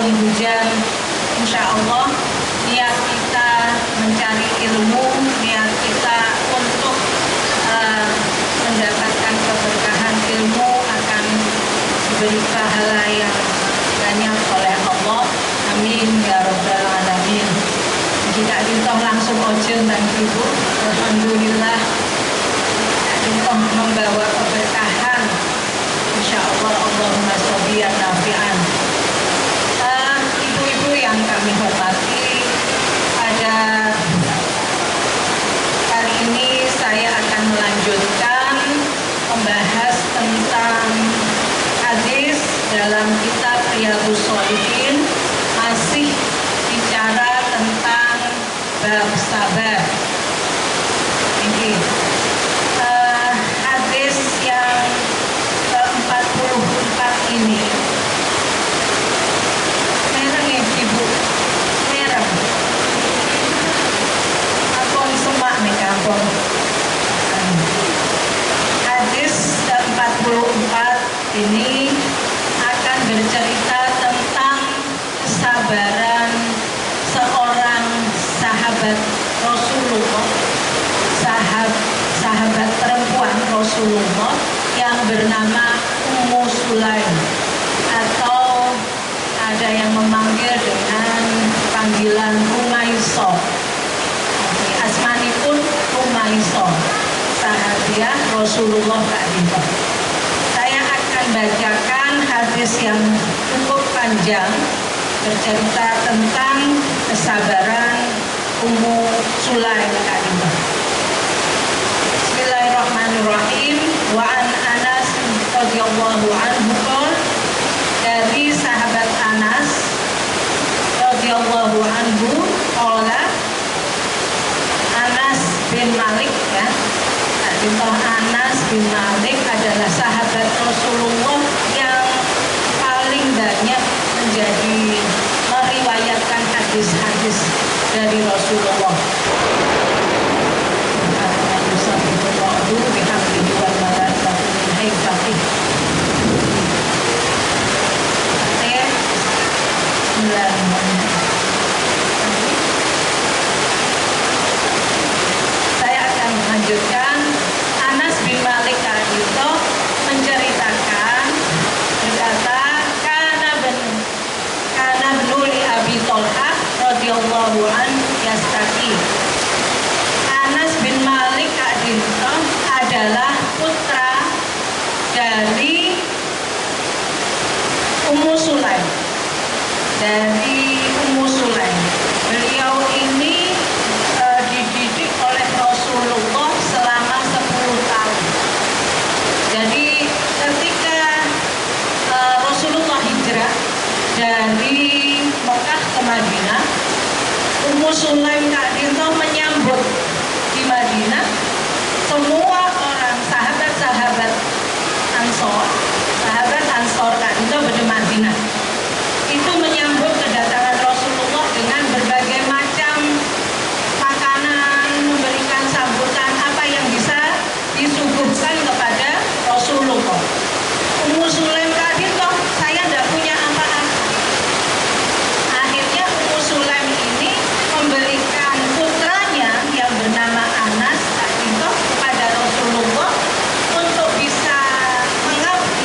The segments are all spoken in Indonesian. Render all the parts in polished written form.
turun hujan, insya Allah niat kita mencari ilmu, niat kita untuk mendapatkan keberkahan ilmu akan diberi pahala yang banyak oleh Allah. Amin ya rabbal alamin. Jika dintoh langsung ojo dan ibu, alhamdulillah dintoh membawa keberkahan, insya Allah. Allahumma sholli nafi'an. Ibu-ibu yang kami hormati, pada kali ini saya akan melanjutkan membahas tentang hadis dalam kitab Riyadhus Shalihin, masih bicara tentang bab sabar. Ini hadis yang ke-44 ini. Merah ya ibu, merah. Kampung Semak nih kampung. Hadis ke-44 ini akan bercerita tentang kesabaran seorang sahabat Rasulullah, sahabat perempuan Rasulullah yang bernama Ummu Sulaim, atau ada yang memanggil dengan panggilan Rumaiso. Asmanipun Rumaiso, sahabiah Rasulullah Kak Dinto. Saya akan bacakan hadis yang cukup panjang bercerita tentang kesabaran Ummu Sulaim Kak Dinto. Bismillahirrahmanirrahim. Wa an Anas radhiyallahu anhu qol, dari sahabat Anas radhiyallahu anhu qala, Anas bin Malik ya. Anas bin Malik adalah sahabat Rasulullah yang paling banyak menjadi meriwayatkan hadis-hadis dari Rasulullah. Saya akan melanjutkan. Anas bin Malik itu menceritakan, berkata, kana bnuli Abi Thalhah radhiyallahu anhu yastaqi. Anas bin Malik itu adalah putra dari Ummu Sulaim. Beliau ini dididik oleh Rasulullah selama 10 tahun. Jadi ketika Rasulullah hijrah dari Mekah ke Madinah, Ummu Sulaim Kak Dinto menyambut di Madinah semua orang sahabat Ansor Kak Dinto di Madinah. Itu menyambut kedatangan Rasulullah dengan berbagai macam makanan, memberikan sambutan apa yang bisa disuguhkan kepada Rasulullah. Ummu Sulaim Kak Dinto, saya tidak punya apa-apa. Akhirnya Ummu Sulaim ini memberikan putranya yang bernama Anas Kak Dinto kepada Rasulullah untuk bisa mengabdi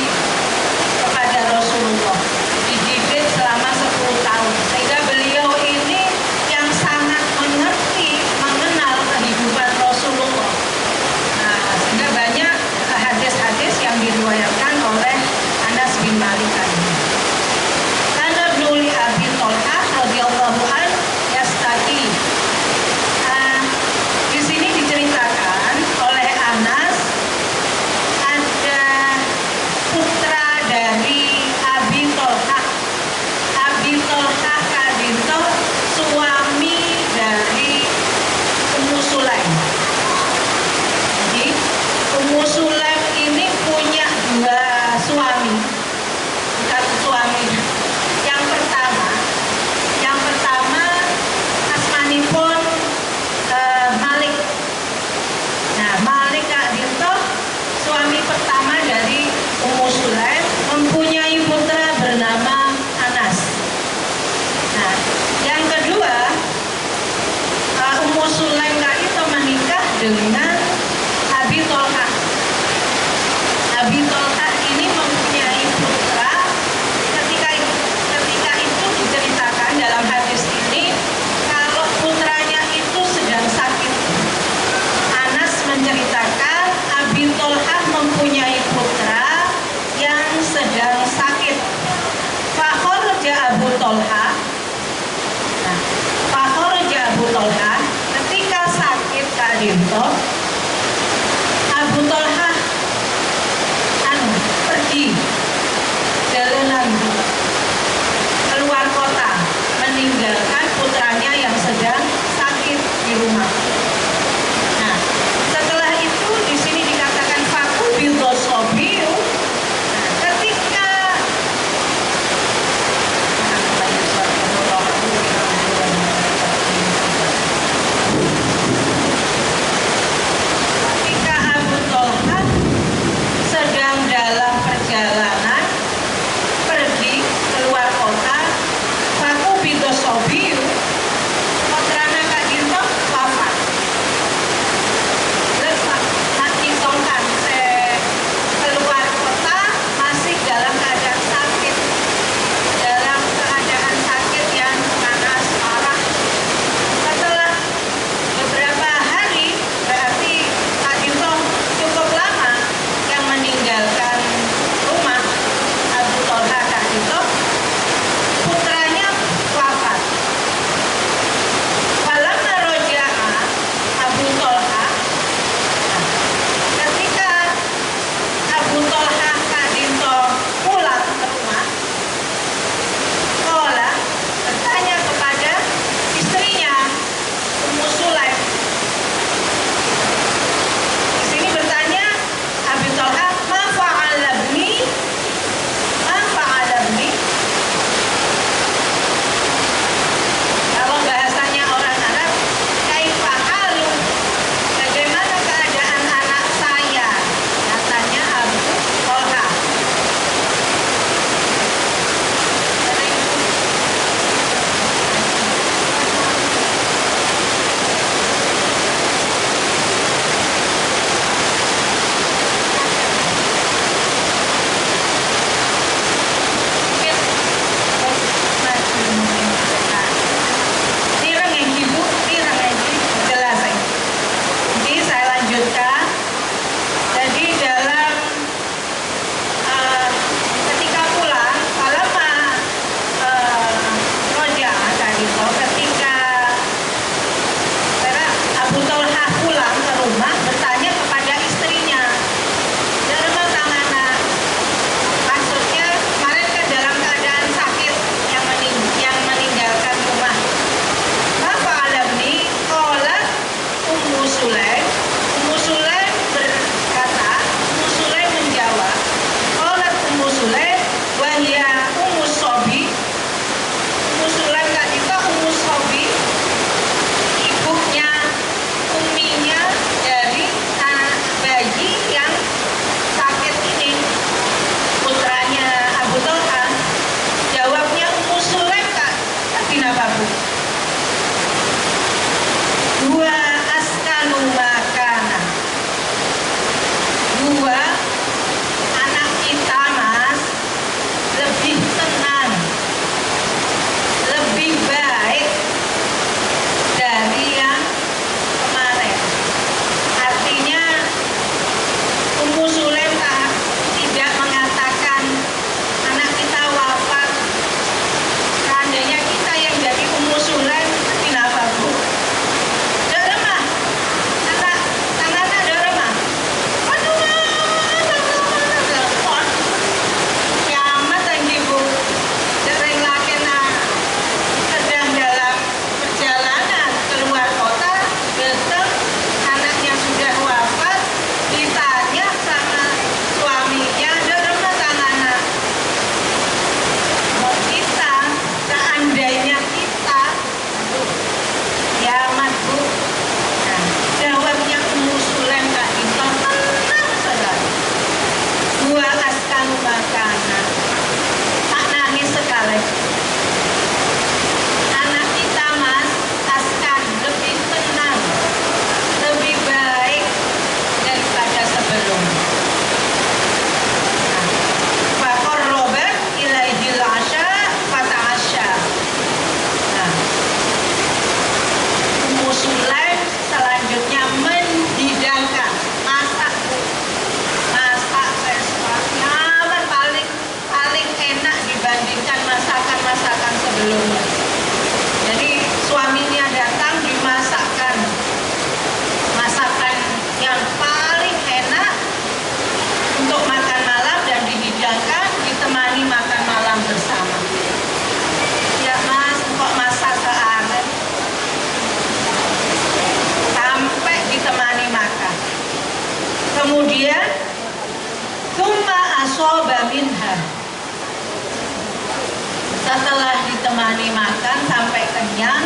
ditemani makan sampai kenyang.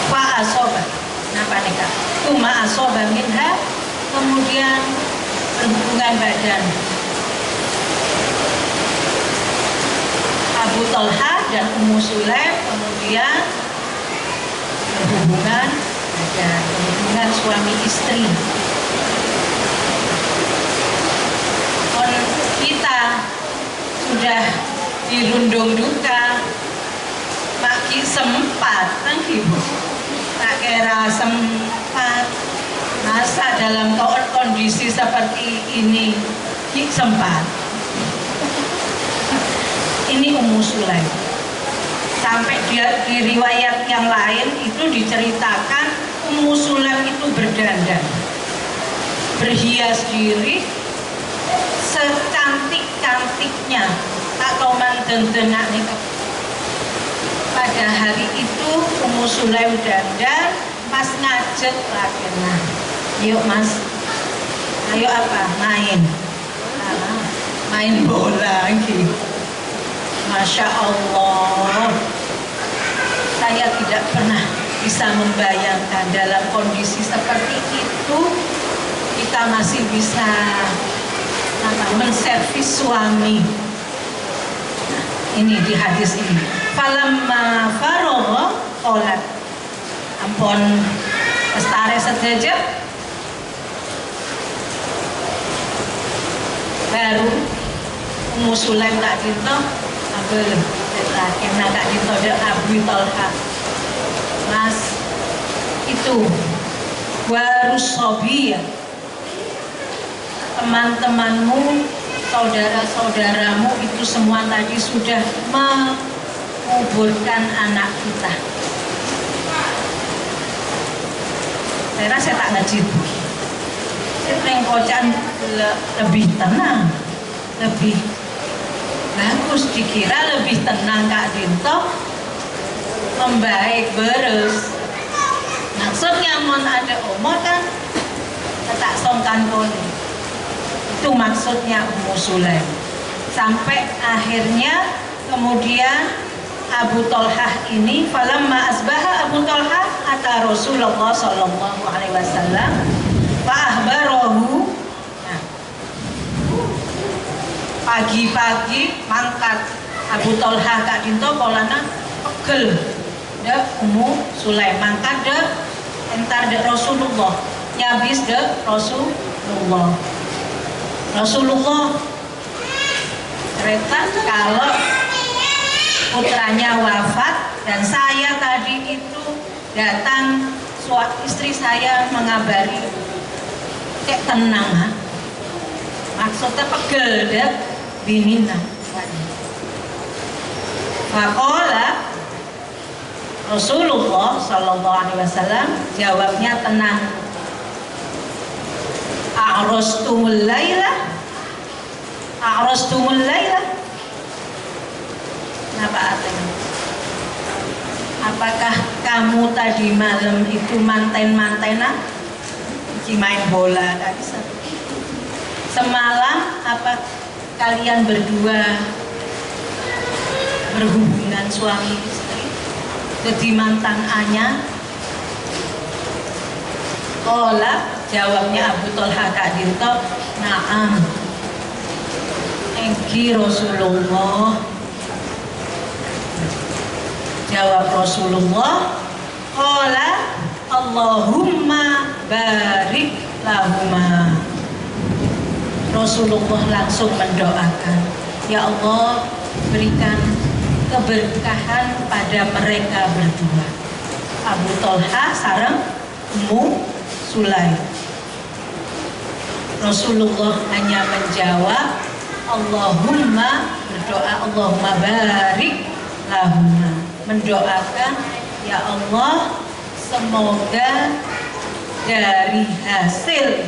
Fa asoba, napa nih kak? Tuma asoba minha, kemudian berhubungan badan. Abu Talha dan Ummu Sulaim kemudian berhubungan badan, berhubungan suami istri. Kita sudah dirundung duka, maki sempat kan ibu, tak kira sempat, masa dalam kondisi seperti ini sempat. Ini Ummu Sulaim. Sampai dia di riwayat yang lain itu diceritakan Ummu Sulaim itu berdandan, berhias diri secantik-cantiknya atau mandendenak nih. Pada hari itu Ummu Sulaim dandan pas ngajak lagi, nah yuk mas, ayo apa, main bola lagi. Masya Allah, saya tidak pernah bisa membayangkan dalam kondisi seperti itu kita masih bisa menservis suami. Nah, ini di hadis ini. Falamma faragha qalat. Ampun lestare sedejep. Baru Ummu Sulaim tak dinto abel lagi nak dinto de Abu Talha. Mas itu baru sobiya, teman-temanmu, saudara-saudaramu itu semua tadi sudah menguburkan anak kita. Saya rasa tak ngejit. Saya kocan lebih tenang, lebih bagus, dikira lebih tenang Kak Dinto, membaik beres. Maksudnya mon ada omor kan, tak songkan koni. Itu maksudnya Ummu Sulaim. Sampai akhirnya kemudian Abu Talha ini, falamma asbaha Abu Talha ata Rasulullah sallallahu alaihi wasallam fa ahbarahu. Nah, pagi-pagi mangkat Abu Talha Kak Dinto polana pegel de Ummu Sulaim, mangkat de entar de Rasulullah, nyabis de Rasulullah cerita kalau putranya wafat dan saya tadi itu datang, istri saya mengabari, kayak tenang ha? Maksudnya pegel deh binina. Faqala Rasulullah sallallahu alaihi wasallam jawabnya tenang. A'rastumul laila? Kenapa artinya? Apakah kamu tadi malam itu manten-mantenan? Main bola tadi. Semalam apa kalian berdua berhubungan suami istri? Jadi mantan Anya? Ola, jawabnya Abu Talha Kak Dinto, na'am. Engki Rasulullah. Jawab Rasulullah, qala Allahumma barik lahuma. Rasulullah langsung mendoakan, ya Allah berikan keberkahan pada mereka berdua, Abu Talha sareng Ummu Sulaim. Rasulullah hanya menjawab Allahumma, berdoa Allahumma barik lahuma, mendoakan ya Allah semoga dari hasil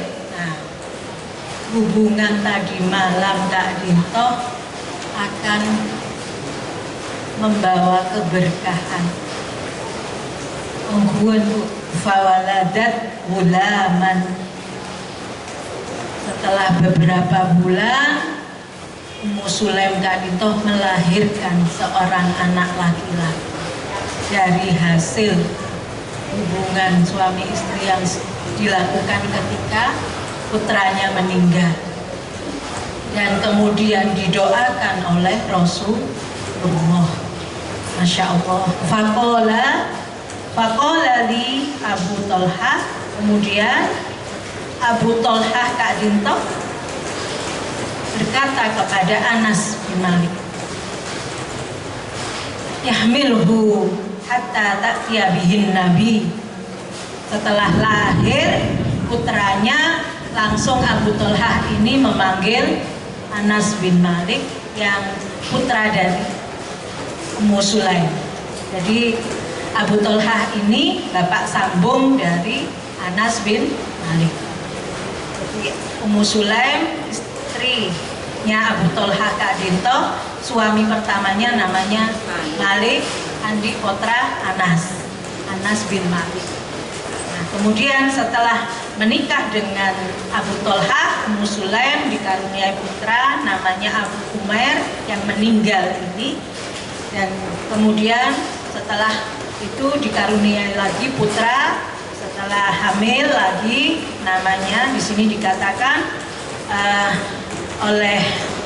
hubungan tadi malam Kak Dinto akan membawa keberkahan. Fawaladat gulaman. Setelah beberapa bulan Ummu Sulaim kadintoh melahirkan seorang anak laki-laki dari hasil hubungan suami istri yang dilakukan ketika putranya meninggal, dan kemudian didoakan oleh Rasulullah. Masya Allah. Faqala li Abu Thalhah, kemudian Abu Thalhah Kak Dintoh berkata kepada Anas bin Malik, yahmilhu hatta ta'tiya bihin nabi. Setelah lahir putranya, langsung Abu Thalhah ini memanggil Anas bin Malik yang putra dari Ummu Sulaim. Jadi Abu Thalhah ini bapak sambung dari Anas bin Malik. Jadi Ummu Sulaim istrinya Abu Thalhah Kak Dintoh, suami pertamanya namanya Malik, Andi Putra Anas bin Malik. Nah, kemudian setelah menikah dengan Abu Thalhah, Ummu Sulaim dikaruniai putra namanya Abu Umair yang meninggal ini, dan kemudian setelah itu dikaruniai lagi putra setelah hamil lagi, namanya di sini dikatakan oleh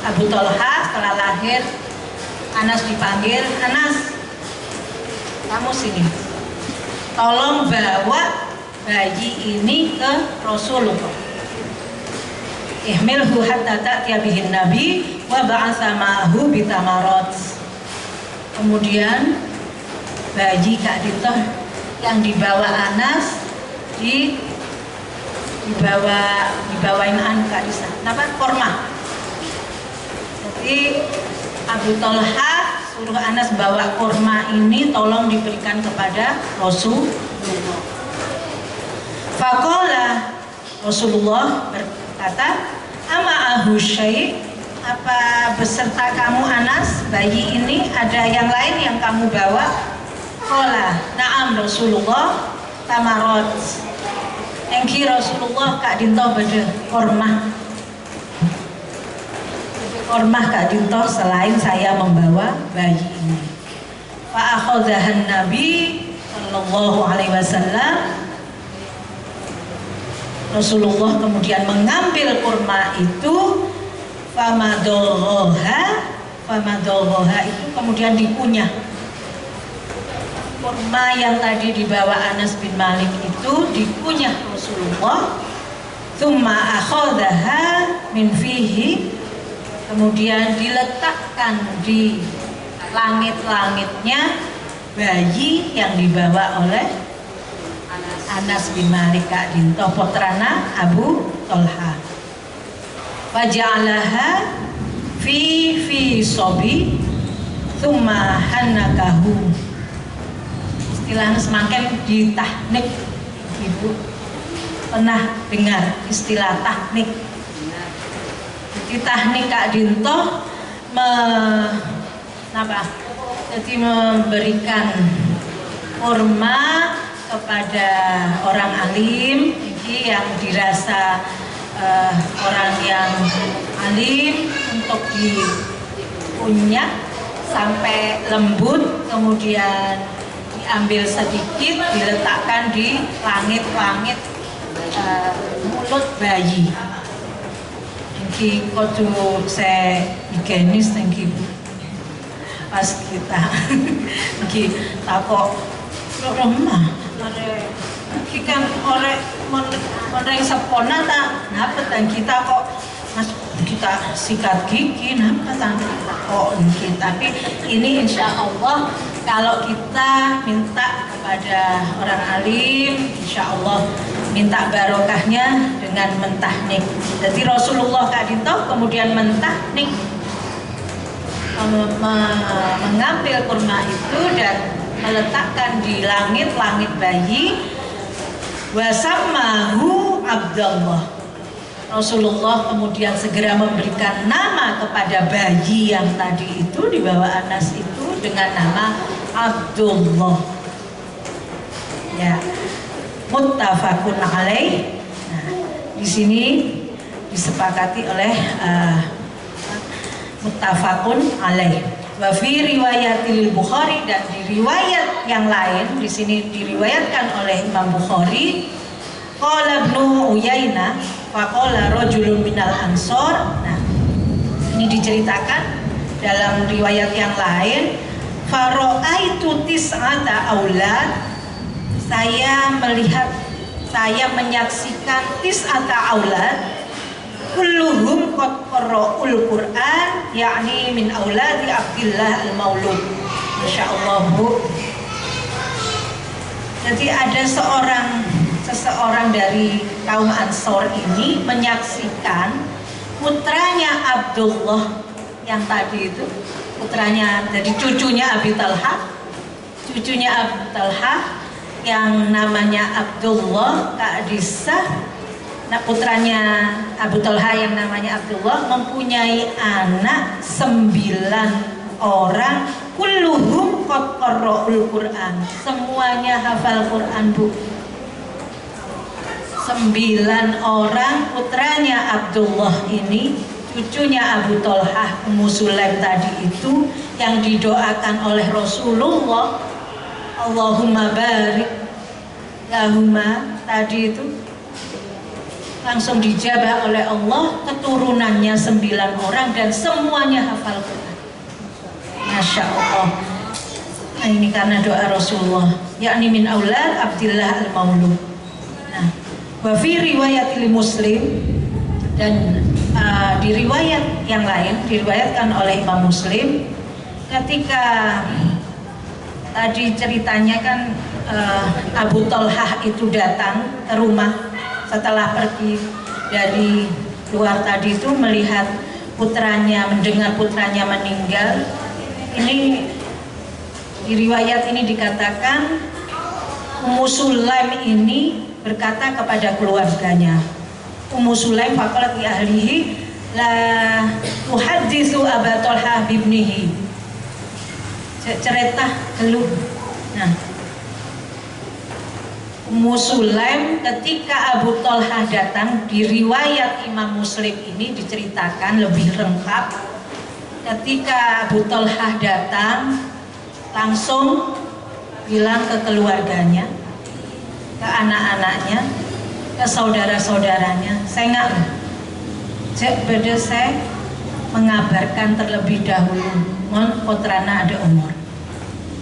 Abu Thalhah setelah lahir Anas dipanggil, Anas, kamu sini, tolong bawa bayi ini ke Rasulullah. Ihmilhu hatta ta'tiya bihin nabi wa ba'atsa ma'ahu bitamarat. Kemudian bayi Kak Dintoh yang dibawa Anas dibawain Kak Disa, korma. Jadi Abu Thalhah suruh Anas bawa korma ini, tolong diberikan kepada Rasulullah. Faqala, Rasulullah berkata, ama'ahu syai', apa beserta kamu Anas bayi ini ada yang lain yang kamu bawa? Qala na'am Rasulullah, tamarot. Engki Rasulullah Kak Dintoh bade kormah Kak Dintoh selain saya membawa bayi ini. Fa akhadhahan Nabi sallallahu alaihi wasallam. Rasulullah kemudian mengambil kurma itu, famadoghoha itu kemudian dikunyah. Kurma yang tadi dibawa Anas bin Malik itu dikunyah Rasulullah. Tsumma akhadhaha min fihi, kemudian diletakkan di langit-langitnya bayi yang dibawa oleh Anas bin Malik Kak Dintoh putrana Abu Thalhah. Waja'alaha fi sobi tsumma hannakahu. Istilahnya semakin ditahnik. Ibu pernah dengar istilah tahnik? Jadi tahnik Kak Dintoh jadi memberikan kurma kepada orang alim, ini yang dirasa orang yang alim, untuk dikunyah sampai lembut, kemudian diambil sedikit diletakkan di langit-langit mulut bayi. Ini kudu saya higienis thank you. Pas kita iki takok remah iki kan orang sepona tak napa dan kita kok mas kita sikat gigi napa kok ini. Tapi ini insya Allah kalau kita minta kepada orang alim, insya Allah minta barokahnya dengan mentahnik. Jadi Rasulullah Kak Dintoh kemudian mentahnik, mengambil kurma itu dan meletakkan di langit-langit bayi. Wasamahu Abdullah. Rasulullah kemudian segera memberikan nama kepada bayi yang tadi itu dibawa Anas itu dengan nama Abdullah. Ya, muttafaqun alaih. Nah, di sini disepakati oleh muttafaqun alaih. Wa fi riwayatil Bukhari, dan di riwayat yang lain di sini diriwayatkan oleh Imam Bukhari, qala Ibnu Uyainah faqala rajulun minal ansor. Nah, ini diceritakan dalam riwayat yang lain, faro'aitu tis'ata aulad, saya menyaksikan tis'ata aulad kulluhum qad qara'ul Qur'an, yakni min auladi Abdillah al-Maulud. Masyaallah, Bu. Jadi ada seseorang dari kaum Ansor ini menyaksikan putranya Abdullah yang tadi itu, putranya, jadi cucunya Abi Talha, yang namanya Abdullah Ka'disah. Nah, putranya Abu Talha yang namanya Abdullah mempunyai anak 9 orang, kulluhum qad qara'ul Qur'an, semuanya hafal Quran, Bu. 9 orang putranya Abdullah ini, cucunya Abu Talha, Ummu Sulaim tadi itu, yang didoakan oleh Rasulullah, Allahumma barik lahuma, tadi itu langsung dijabah oleh Allah, keturunannya 9 orang dan semuanya hafal Quran. Masya Allah. Nah, ini karena doa Rasulullah, yakni min aulad Abdillah al-Maulud. Nah, wa fi riwayatil Muslim, dan di riwayat yang lain diriwayatkan oleh Imam Muslim, ketika tadi ceritanya kan Abu Talha itu datang ke rumah setelah pergi dari luar tadi itu, melihat putranya, mendengar putranya meninggal. Ini di riwayat ini dikatakan Ummu Sulaim ini berkata kepada keluarganya, Ummu Sulaim faqalat li ahlihi la tuhadditsu Aba Talha bibnihi, cerita keluh. Nah, Ummu Sulaim ketika Abu Talha datang, di riwayat Imam Muslim ini diceritakan lebih lengkap. Ketika Abu Talha datang, langsung bilang ke keluarganya, ke anak-anaknya, ke saudara-saudaranya, saya mengabarkan terlebih dahulu mon putrana ada umur,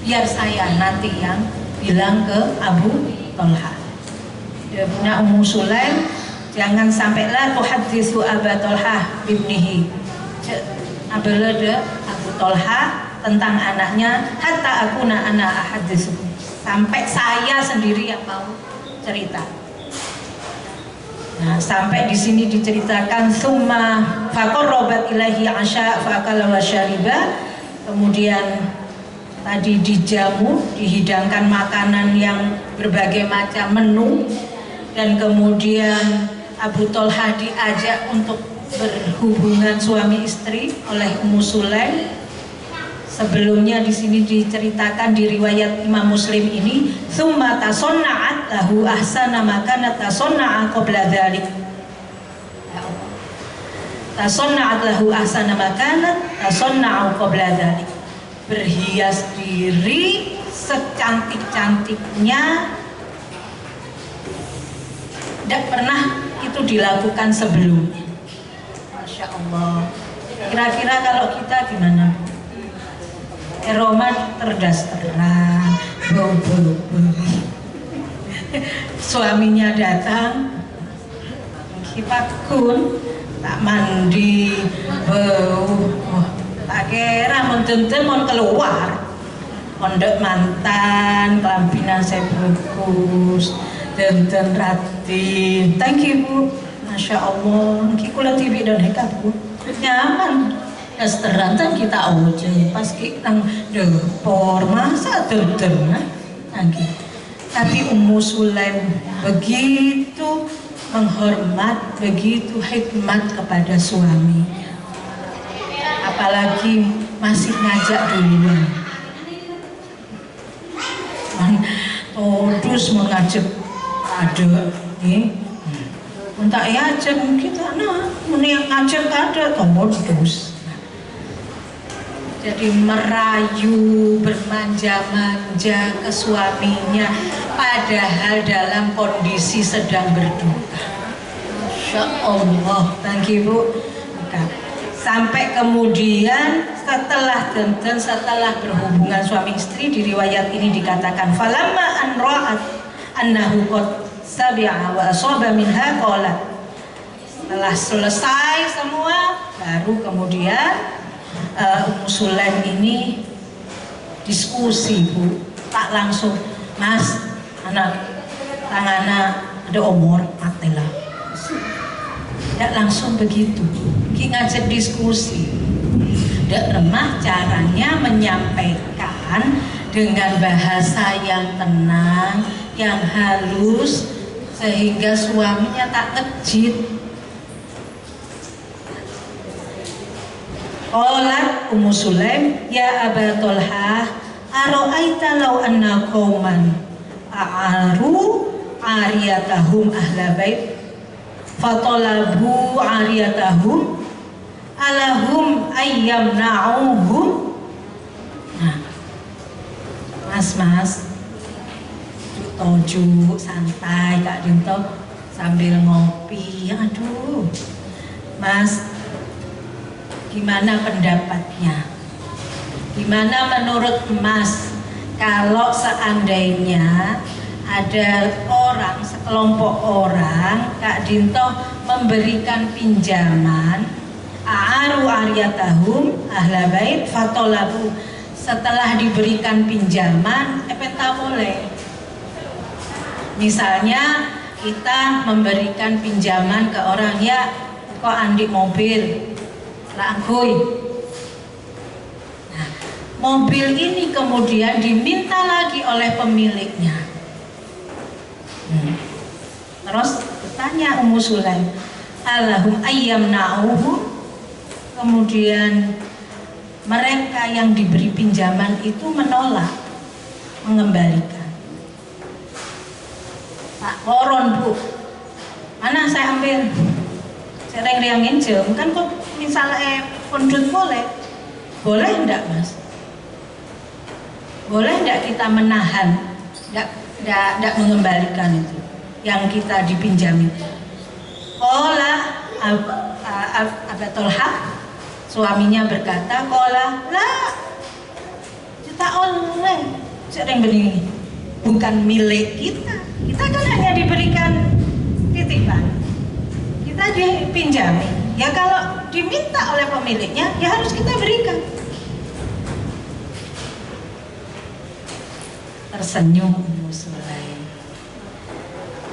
biar saya nanti yang bilang ke Abu Talha. Nah, Ummu Sulaim, jangan sampai la tuhaddisu Aba Talha bibnihi, abelade Abu Talha tentang anaknya, hatta akuna ana ahaditsu, sampai saya sendiri yang mau cerita. Nah, sampai di sini diceritakan summa faqarrabat ilaihi asya faqala wa syariba, kemudian tadi dijamu, dihidangkan makanan yang berbagai macam menu, dan kemudian Abu Talha diajak untuk berhubungan suami istri oleh Ummu Sulaim. Sebelumnya di sini diceritakan di riwayat Imam Muslim ini, summa tasonna'at lahu ahsana ma kanat tasonna'a qabla dzalik. Tasonna'at lahu ahsana ma kanat tasonna'a qabla dzalik. Berhias diri secantik-cantiknya tidak pernah itu dilakukan sebelumnya. Masya Allah. Kira-kira kalau kita gimana? Aroma terdas terang, bau-bau. Suaminya datang, kipakun, tak mandi, bau. Tak kira mententen mau keluar, pondok mantan, kelampinan saya bungkus, dan rati. Thank you, Bu. Masya Allah. Kikulah TV dan hekat, Bu. Nyaman. Restoran kita aja pas kita depor masa terdengar lagi. Tapi Ummu Sulaim begitu menghormat, begitu hikmat kepada suaminya, apalagi masih ngajak duluan. Terus mengajak ada nih, entah ya aja kita nah, mending ngajak ada tombol terus. Jadi merayu, bermanja-manja ke suaminya, padahal dalam kondisi sedang berduka. Masya Allah, thank you Bu. Sampai kemudian setelah berhubungan suami istri, di riwayat ini dikatakan falamma an ra'at annahu qad sabi'a wa asaba minha qalat. Setelah selesai semua, baru kemudian Ummu Sulaim ini diskusi Bu, tak langsung Mas anak ada umur matilah, tidak langsung begitu. Ki ngajak diskusi, tidak lemah caranya menyampaikan dengan bahasa yang tenang, yang halus, sehingga suaminya tak ngejit. Qalat Ummu Sulaim, ya Aba Tolhah, aro'aita law anna qauman a'aru ariyatahum ahla bait fatolabu ariyatahum alahum ayyam na'uhum. Nah, mas toju santai Kak Dinto sambil ngopi. Aduh Mas, gimana pendapatnya? Gimana menurut Mas kalau seandainya ada orang, sekelompok orang, Kak Dinto memberikan pinjaman a'aru ariyatahum ahla bait fatolabu, setelah diberikan pinjaman epenta boleh. Misalnya kita memberikan pinjaman ke orang, ya kok andi mobil langkui. Nah, mobil ini kemudian diminta lagi oleh pemiliknya. Terus bertanya Ummu Sulaim, alahum ayyam na'uhum. Kemudian mereka yang diberi pinjaman itu menolak mengembalikan. Pak koron Bu, mana saya ambil? Sering yang nginjem kan kok misalnya pundut boleh enggak Mas? Boleh enggak kita menahan, enggak mengembalikan itu yang kita dipinjami? Qala Aba Tolhah, suaminya berkata, qala la, kita oleh sering begini, bukan milik kita kan hanya diberikan titipan, kita dipinjami. Ya kalau diminta oleh pemiliknya, ya harus kita berikan. Tersenyum Ummu Sulaim.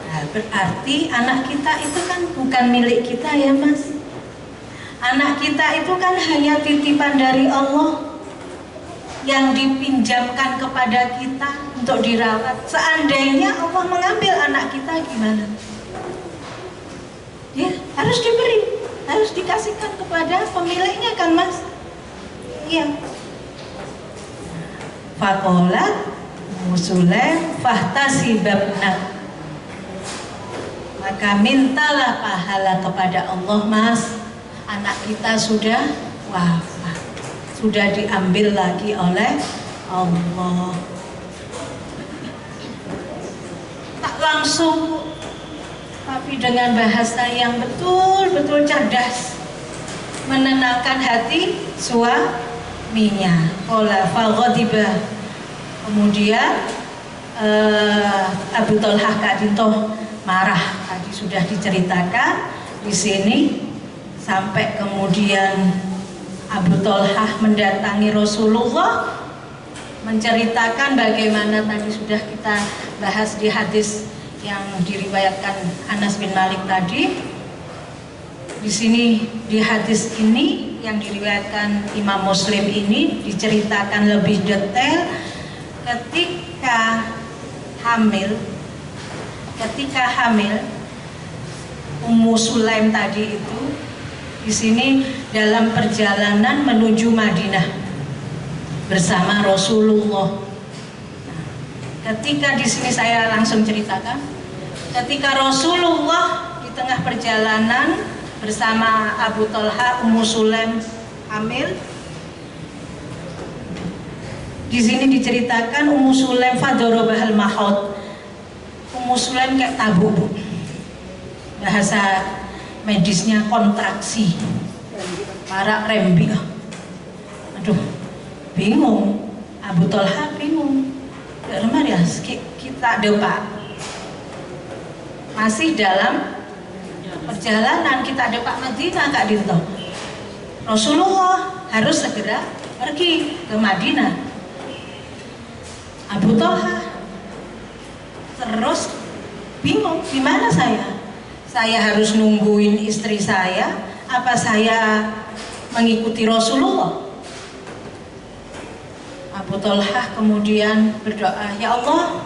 Nah, berarti anak kita itu kan bukan milik kita ya Mas. Anak kita itu kan hanya titipan dari Allah yang dipinjamkan kepada kita untuk dirawat. Seandainya Allah mengambil anak kita gimana? Ya harus diberi, harus dikasihkan kepada pemiliknya kan Mas? Iya. Faqalat Ummu Sulaim fahtasibabna, maka mintalah pahala kepada Allah Mas, anak kita sudah wafat, sudah diambil lagi oleh Allah. Tak langsung, tapi dengan bahasa yang betul-betul cerdas, menenangkan hati suaminya. Qala faghadiba. Kemudian Abu Tolhah Kak Dinto marah, tadi sudah diceritakan di sini, sampai kemudian Abu Tolhah mendatangi Rasulullah, menceritakan bagaimana tadi sudah kita bahas di hadis yang diriwayatkan Anas bin Malik tadi. Di sini di hadis ini yang diriwayatkan Imam Muslim ini diceritakan lebih detail ketika hamil Ummu Sulaim tadi itu, di sini dalam perjalanan menuju Madinah bersama Rasulullah. Ketika di sini saya langsung ceritakan, ketika Rasulullah di tengah perjalanan bersama Abu Tolhah, Ummu Sulaim hamil, Di sini diceritakan Ummu Sulaim fadorobahal mahot. Ummu Sulaim kayak tabuk, Bu. Bahasa medisnya kontraksi, para rembi. Aduh, bingung. Abu Tolha bingung. Ya, kita depak. Masih dalam perjalanan kita depak Madinah, Kak Dinto. Rasulullah harus segera pergi ke Madinah. Abu Tolha terus bingung, di mana saya? Saya harus nungguin istri saya, apa saya mengikuti Rasulullah? Abu Tolha kemudian berdoa, ya Allah,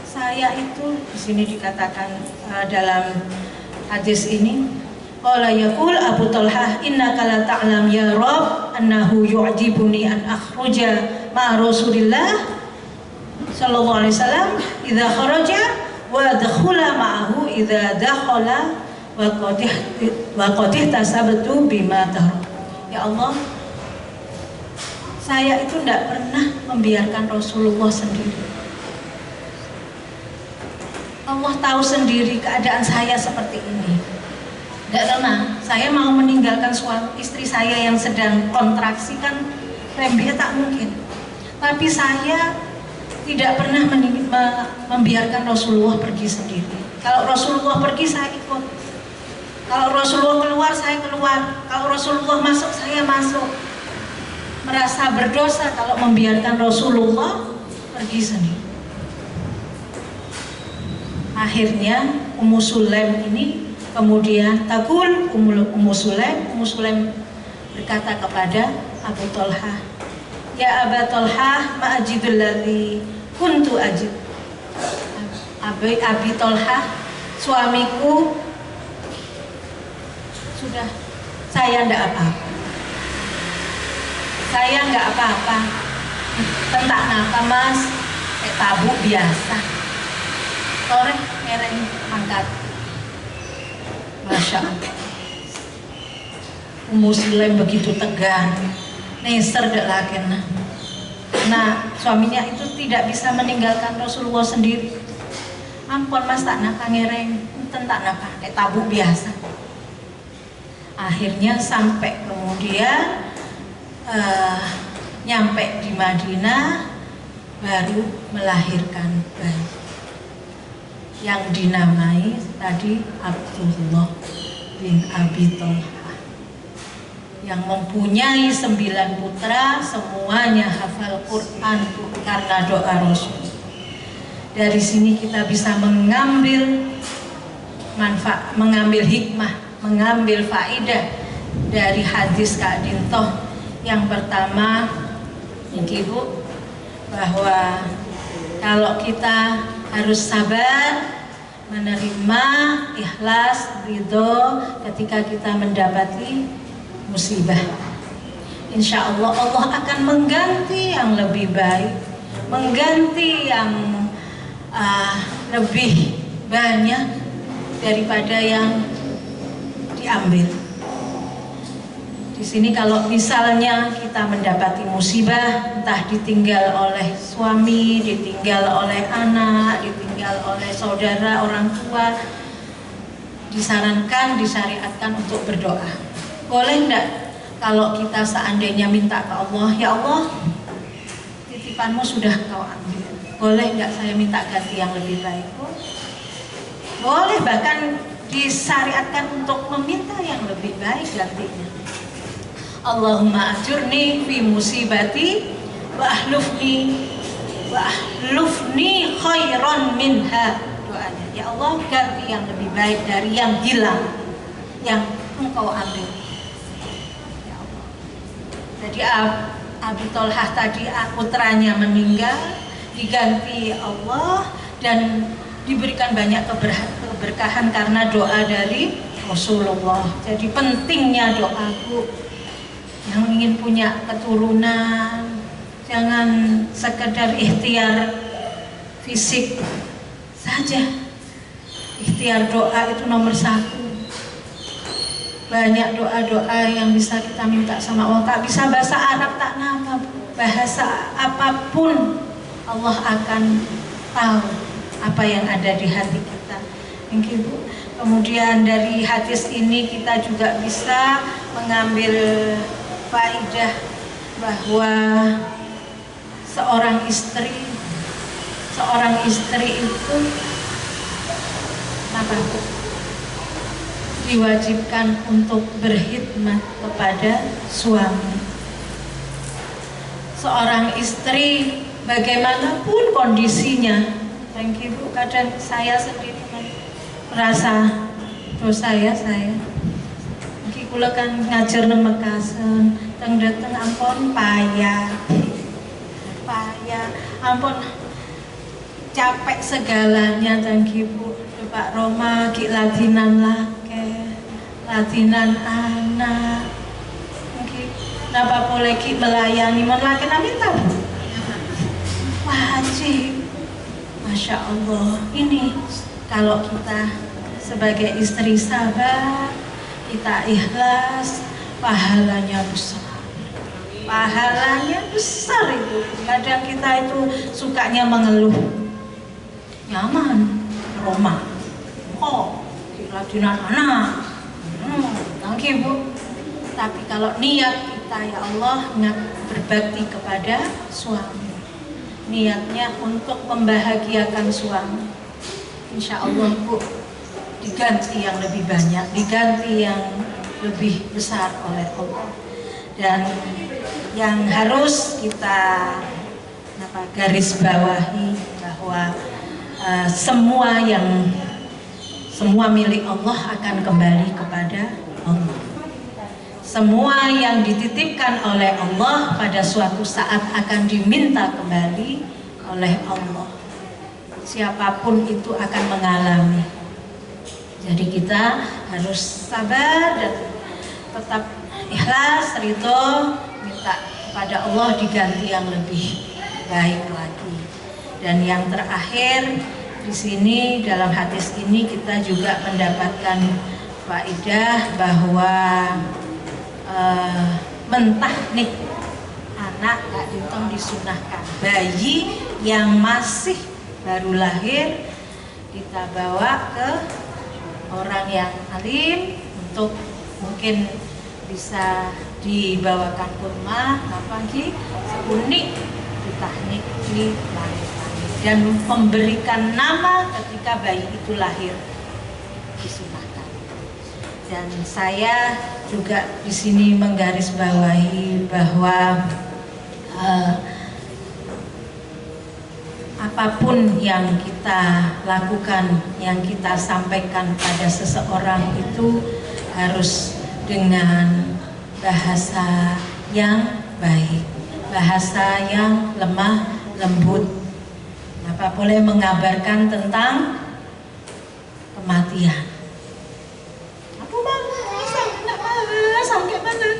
saya itu di sini dikatakan dalam hadis ini, qala yaqul Abu Tolha, innaka la ta'lam ya Rabb annahu yu'jibuni an akhruja ma'a Rasulillah sallallahu alaihi wasallam idza kharaja wa dakhula ma'ahu idza dakhala wa qadih tasabtu bima tahra. Ya Allah, saya itu tidak pernah membiarkan Rasulullah sendiri. Allah tahu sendiri keadaan saya seperti ini. Tidak pernah. Saya mau meninggalkan istri saya yang sedang kontraksi, kan rembinya tak mungkin. Tapi saya tidak pernah membiarkan Rasulullah pergi sendiri. Kalau Rasulullah pergi, saya ikut. Kalau Rasulullah keluar, saya keluar. Kalau Rasulullah masuk, saya masuk. Merasa berdosa kalau membiarkan Rasulullah pergi sendiri. Akhirnya Ummu Sulaim ini kemudian takul Ummu Sulaim berkata kepada Abu Tolha, ya Aba Tolha ma'ajidul ladzi kuntu ajid. Abi Tolha, suamiku, sudah, saya ndak apa-apa. Saya nggak apa-apa, tentak napa Mas, kayak tabuk biasa. Sore mereng angkat. Masya Allah. Ummu Sulaim begitu tegar, neser dek lagi. Nah, suaminya itu tidak bisa meninggalkan Rasulullah sendiri. Ampun Mas, tak napa ngereng, tentak napa, kayak tabuk biasa. Akhirnya sampai kemudian nyampe di Madinah, baru melahirkan bayi yang dinamai tadi Abdullah bin Abi Tolha, yang mempunyai 9 putra, semuanya hafal Quran karena doa Rasul. Dari sini kita bisa mengambil manfaat, mengambil hikmah, mengambil faidah dari hadis Kak Dintoh. Yang pertama, Ibu, bahwa kalau kita harus sabar, menerima, ikhlas, ridho ketika kita mendapati musibah. Insya Allah Allah akan mengganti yang lebih baik, mengganti yang lebih banyak daripada yang diambil. Di sini kalau misalnya kita mendapati musibah, entah ditinggal oleh suami, ditinggal oleh anak, ditinggal oleh saudara, orang tua, disarankan, disyariatkan untuk berdoa. Boleh enggak kalau kita seandainya minta ke Allah, ya Allah, titipanmu sudah kau ambil, boleh enggak saya minta ganti yang lebih baik? Boleh, bahkan disyariatkan untuk meminta yang lebih baik gantinya. Allahumma ajurni fi musibati wa ahlufni khairan minha. Doanya, ya Allah, ganti yang lebih baik dari yang hilang, yang engkau ambil. Ya Allah. Jadi Abu Tolha tadi putranya meninggal, diganti Allah dan diberikan banyak keberkahan karena doa dari Rasulullah. Jadi pentingnya doa, Bu. Yang ingin punya keturunan, jangan sekedar ikhtiar fisik saja. Ikhtiar doa itu nomor 1. Banyak doa-doa yang bisa kita minta sama Allah. Tak bisa bahasa Arab tak napa, Bu. bahasa apapun Allah akan tahu apa yang ada di hati kita. Thank you, Bu. Kemudian dari hadis ini kita juga bisa mengambil faidah bahwa seorang istri itu apa, Bu? Diwajibkan untuk berkhidmat kepada suami. Seorang istri bagaimanapun kondisinya, thank you, Bu. Kadang saya sendiri merasa dosa ya saya. Iki kula kan ngajar nang Mekasen, teng dateng ampun payah, ampun capek segalanya, thank you, Bu. Pak Roma ki latinan lake, latinan anak, napa boleh ki melayani laki nabi tahu, wajib. Masya Allah. Ini kalau kita sebagai istri sabar, kita ikhlas, pahalanya besar. Pahalanya besar itu. Kadang kita itu sukanya mengeluh, nyaman Roma. Oh, latihan anak. Thank you, Bu. Tapi kalau niat kita, ya Allah, niat berbakti kepada suami, niatnya untuk membahagiakan suami, insya Allah, Bu, diganti yang lebih banyak, diganti yang lebih besar oleh Allah. Dan yang harus kita garis bawahi bahwa semua milik Allah akan kembali kepada Allah. Semua yang dititipkan oleh Allah pada suatu saat akan diminta kembali oleh Allah. Siapapun itu akan mengalami. Jadi kita harus sabar dan tetap ikhlas, ridho, minta kepada Allah diganti yang lebih baik lagi. Dan yang terakhir di sini dalam hadis ini kita juga mendapatkan faidah bahwa mentahnik anak Kak Dintong disunahkan. Bayi yang masih baru lahir kita bawa ke orang yang alim untuk mungkin bisa dibawakan ke rumah, pagi sekunik ditahnik di langit dan memberikan nama ketika bayi itu lahir disunahkan. Dan saya juga di sini menggarisbawahi bahwa apapun yang kita lakukan, yang kita sampaikan pada seseorang itu harus dengan bahasa yang baik, bahasa yang lemah lembut. Apa boleh mengabarkan tentang kematian. Aku bisa tidak sampai mana?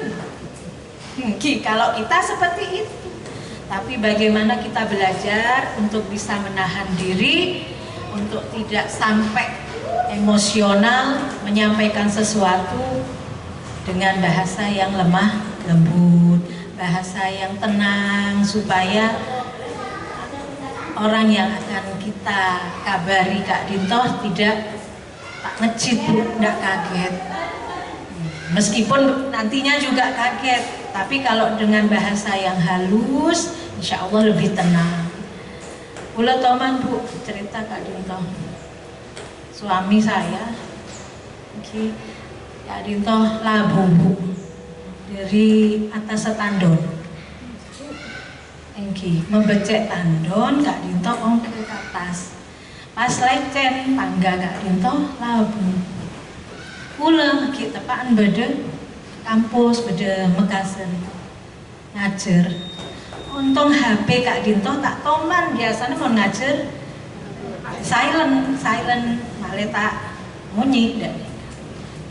Kalau kita seperti itu, tapi bagaimana kita belajar untuk bisa menahan diri, untuk tidak sampai emosional menyampaikan sesuatu dengan bahasa yang lemah lembut, bahasa yang tenang, supaya orang yang akan kita kabari Kak Dinto tidak tak ngecit, tidak kaget. Meskipun nantinya juga kaget, tapi kalau dengan bahasa yang halus, insya Allah lebih tenang. Kula toman, Bu, cerita Kak Dinto. Suami saya, Kak Dinto labu, Bu, dari atas setandon. Membecek tandon Kak Dinto ke atas. Pas lecen tangga Kak Dinto labu. Kula ki tepaan bede kampus bede Mekasen ngajar. Untung HP Kak Dinto tak toman, biasanya mau ngajar silent malah tak bunyi dan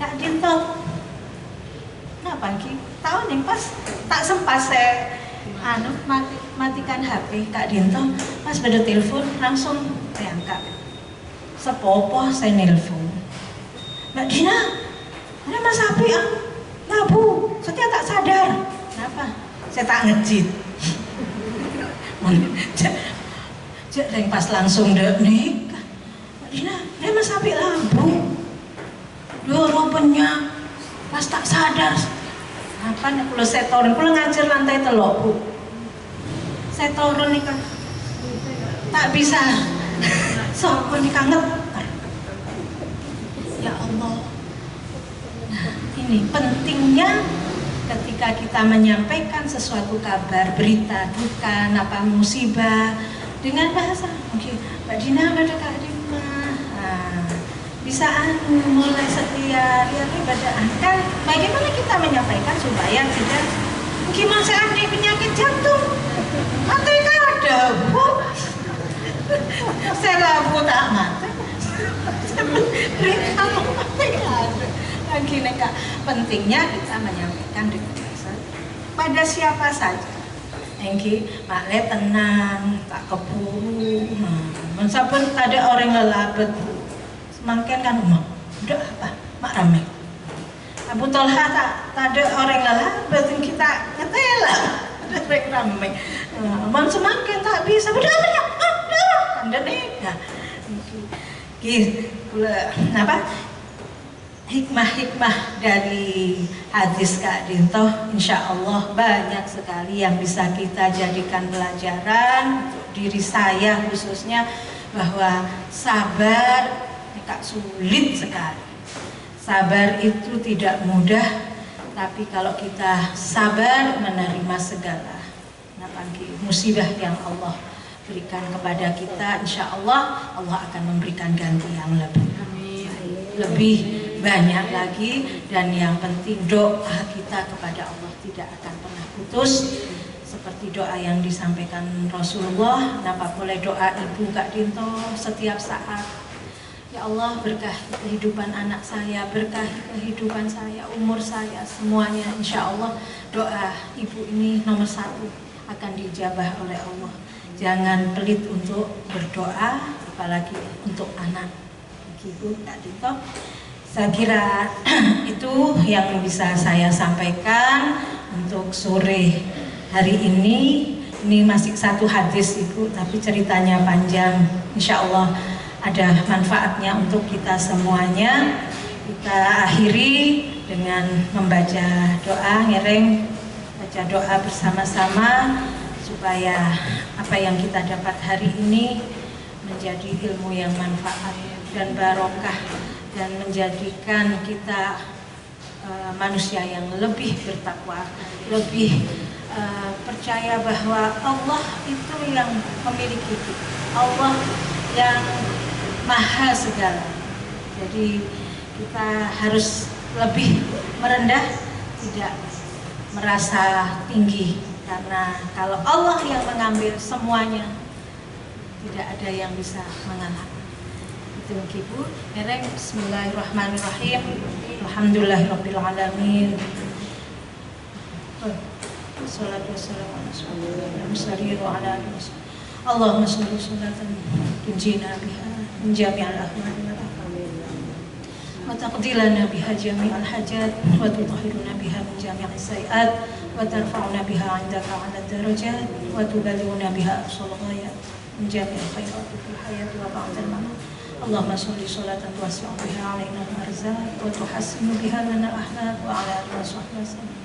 Kak Dinto. Kenapa ki? Tahu nih pas tak sempat saya matikan HP Kak Dinto, pas pada telepon langsung saya angkat. Sepopo saya nelpon, Mbak Dina, ada Mas HP labu, saya tak sadar. Kenapa? Saya tak ngejit. Jadi pas langsung dek nikah, Mbak Dina, dia mas apik lambung. Rupanya pas tak sadar, apa nih kalau setoran, kalau ngajar lantai telok bu, setoran nih kan, tak bisa, so nikah ngetar. Ya Allah, nah ini pentingnya ketika kita menyampaikan sesuatu kabar, berita, duka, apa musibah dengan bahasa, mungkin Mbak Dina ada Kak Dina. Bisa mulai setia ya ibadah kan bagaimana kita menyampaikan supaya tidak gimana seandainya penyakit jantung mati kan ada bu saya bu tak mati lagi nih Kak, pentingnya kita menyampaikan dengan bahasa pada siapa saja engki makle tenang tak keburu mensapun ada orang lelabet semakin kan udah apa mak ramai Abu Talha tak ada orang lelah berarti kita ngetela ada orang ramai semakin tak bisa udah anda nih gitu apa hikmah-hikmah dari hadis Kak Dinto insya Allah banyak sekali yang bisa kita jadikan pelajaran untuk diri saya khususnya bahwa sabar Kak sulit sekali. Sabar itu tidak mudah, tapi kalau kita sabar menerima segala musibah yang Allah berikan kepada kita, insya Allah Allah akan memberikan ganti yang lebih banyak lagi, dan yang penting doa kita kepada Allah tidak akan pernah putus. Seperti doa yang disampaikan Rasulullah, kenapa boleh doa ibu Kak Dinto setiap saat. Ya Allah, berkahi kehidupan anak saya, berkahi kehidupan saya, umur saya, semuanya. Insya Allah doa ibu ini nomor 1 akan diijabah oleh Allah. Jangan pelit untuk berdoa, apalagi untuk anak. Ibu Kak Dito, saya kira itu yang bisa saya sampaikan untuk sore hari ini. Ini masih satu hadis Ibu, tapi ceritanya panjang. Insya Allah ada manfaatnya untuk kita semuanya. Kita akhiri dengan membaca doa, ngereng baca doa bersama-sama supaya apa yang kita dapat hari ini menjadi ilmu yang manfaat dan barokah dan menjadikan kita manusia yang lebih bertakwa, lebih percaya bahwa Allah itu yang memiliki kita, Allah yang maha segala. Jadi kita harus lebih merendah, tidak merasa tinggi, karena kalau Allah yang mengambil semuanya, tidak ada yang bisa mengalahkan. Itu Ibu. Bismillahirrahmanirrahim. Alhamdulillahirabbil alamin. Wassalatu wassalamu ala rasulillah. Allahumma sholli sholatan tunjina biha min jami'il ahwali wal afati wa taqdilana biha jami'al hajat wa tutahhiruna biha min jami'is sayiat wa tarfa'una biha 'indaka 'ala darajat wa tuballighuna biha aqsal ghayat min jami'il khairati fil hayati wa ba'dal mamat. Allahumma sholli sholatan tuwasi'u biha 'alaina al-arzaq wa tuhassinu biha lana al-akhlaq wa 'ala alihi wa sahbihi wasallam.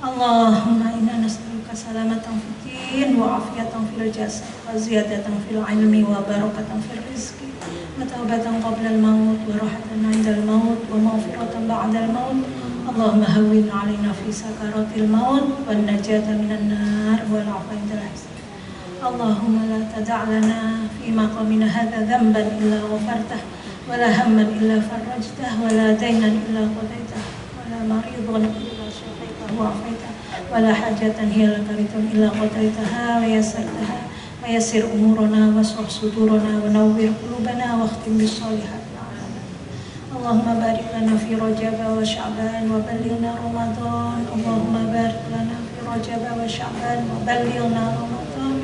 Allahumma inna nas'aluka salamatan fid din wa afiyatan fil jasad wa ziyadatan fil ilmi wa barakatan fil rizqi wa taubatan qabla al-maut wa rahatan 'inda al-maut wa maghfiratan ba'da al-maut. Allahumma hawwin 'alaina fi sakaratil maut wan najata minan nar wal 'afwa 'inda al-hisab. Allahumma la tada' lana fi maqamina hadha dhanban illa ghafartah wa la hamman illa farajtah wa la daynan illa qadaitah wa la maridan illa وعافيتها ولا حاجة هي لك رضا إلا قضيتها ويسرتها ويسر أمورنا واشرح صدورنا ونور قلوبنا واختم بالصالحات أعمالنا. اللهم بارك لنا في رجب وشعبان وبلغنا رمضان. اللهم بارك لنا في رجب وشعبان وبلغنا رمضان.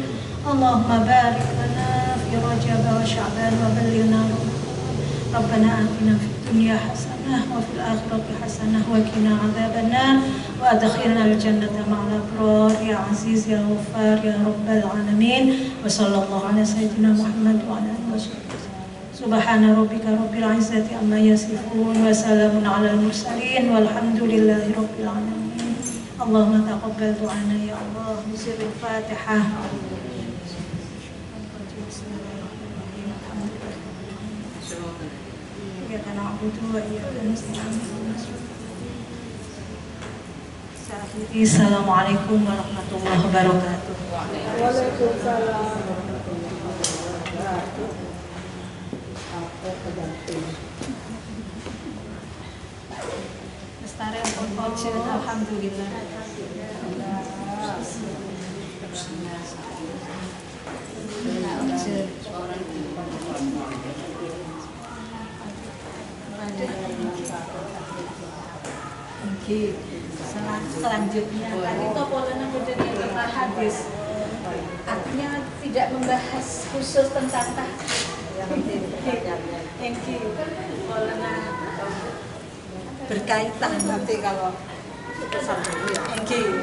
اللهم بارك لنا في رجب وشعبان وبلغنا رمضان. Rabbana atina fid dunya hasanah wa fil akhirati hasanah wa qina adzabannar wa adkhilnal jannata ma'al abrar ya aziz ya ghaffar ya rabbal alamin. Wa sallallahu ala sayyidina Muhammad wa ala alihi wasallam. Subhana rabbika rabbil izzati amma yasifun wa salamun alal mursalin walhamdulillahi rabbil alamin. Allahumma taqabbal du'ana ya Allah. Bismillahil Fatihah. Iyyaka na'budu wa iyyaka nasta'in. Assalamualaikum warahmatullahi wabarakatuh. Waalaikumsalam warahmatullahi wabarakatuh. Lestari alhamdulillah. Selanjutnya kan itu polanya menjadi lima hadis, artinya tidak membahas khusus tentang tahqiq. Thank you. Polanya berkaitan nanti kalau kita sampai. Thank you.